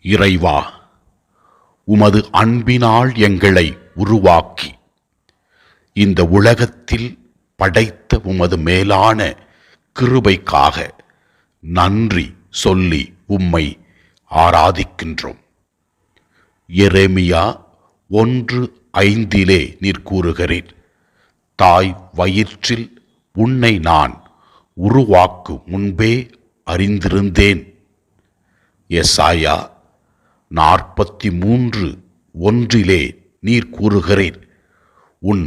இறைவா, உமது அன்பினால் எங்களை உருவாக்கி இந்த உலகத்தில் படைத்த உமது மேலான கிருபைக்காக நன்றி சொல்லி உம்மை ஆராதிக்கின்றோம். எரேமியா 1:5 நீர் கூறுகிறீர், தாய் வயிற்றில் உன்னை நான் உருவாக்கு முன்பே அறிந்திருந்தேன். எசாயா 43:1 நீர் கூறுகிறீர், உன்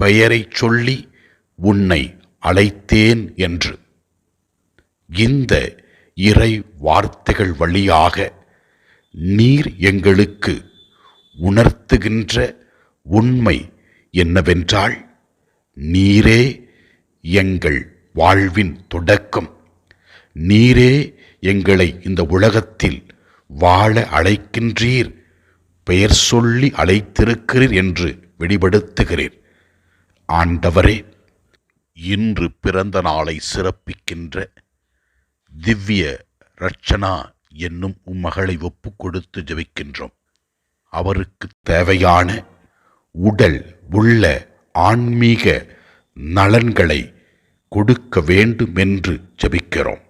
பெயரைச் சொல்லி உன்னை அழைத்தேன் என்று. இந்த இறை வார்த்தைகள் வழியாக நீர் எங்களுக்கு உணர்த்துகின்ற உண்மை என்னவென்றால், நீரே எங்கள் வாழ்வின் தொடக்கம், நீரே எங்களை இந்த உலகத்தில் வாழ அழைக்கின்றீர், பெயர் சொல்லி அழைத்திருக்கிறீர் என்று வெளிப்படுத்துகிறீர். ஆண்டவரே, இன்று பிறந்த நாளை சிறப்பிக்கின்ற திவ்ய ரட்சனா என்னும் உம்மகளை ஒப்பு கொடுத்து ஜெபிக்கின்றோம். அவருக்கு தேவையான உடல் உள்ள ஆன்மீக நலன்களை கொடுக்க வேண்டும் என்று ஜெபிக்கிறோம்.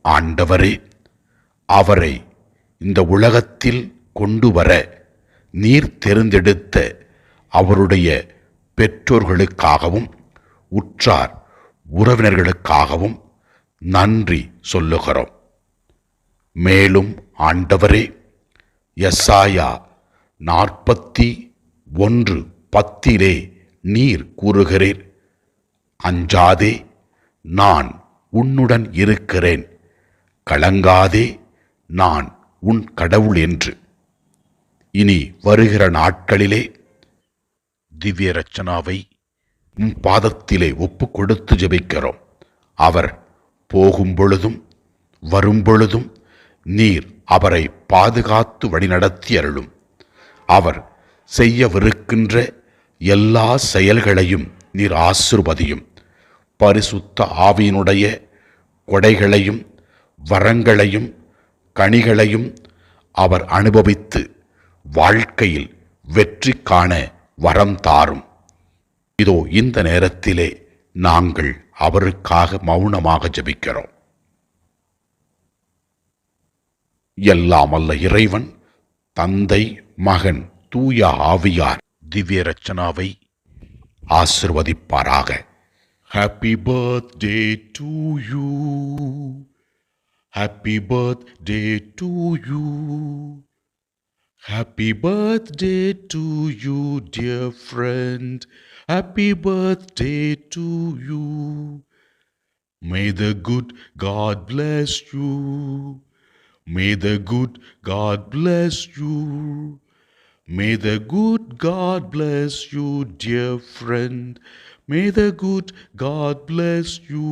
ஆண்டவரே, அவரை இந்த உலகத்தில் கொண்டு வர நீர் தெரிந்தெடுத்த அவருடைய பெற்றோர்களுக்காகவும் உற்றார் உறவினர்களுக்காகவும் நன்றி சொல்லுகிறோம். மேலும் ஆண்டவரே, எசாயா 41:10 நீர் கூறுகிறீர், அஞ்சாதே, நான் உன்னுடன் இருக்கிறேன், கலங்காதே, நான் உன் கடவுள் என்று. இனி வருகிற நாட்களிலே திவ்ய ரட்சனாவை உம் பாதத்திலே ஒப்பு கொடுத்து ஜெபிக்கிறோம். அவர் போகும் பொழுதும் வரும் பொழுதும் நீர் அவரை பாதுகாத்து வழிநடத்தி அருளும். அவர் செய்யவிருக்கின்ற எல்லா செயல்களையும் நீர் ஆசீர்வதியும். பரிசுத்த ஆவியினுடைய கொடைகளையும் வரங்களையும் கனிகளையும் அவர் அனுபவித்து வாழ்க்கையில் வெற்றி காண வரம் தாரும். இதோ இந்த நேரத்திலே நாங்கள் அவருக்காக மௌனமாக ஜெபிக்கிறோம். எல்லாம் அல்ல இறைவன், தந்தை, மகன், தூய ஆவியார் திவ்ய ரட்சனாவை ஆசிர்வதிப்பாராக. Happy birthday to you. Happy birthday to you. Happy birthday to you, dear friend. Happy birthday to you. May the good God bless you. May the good God bless you. May the good God bless you, dear friend. May the good God bless you.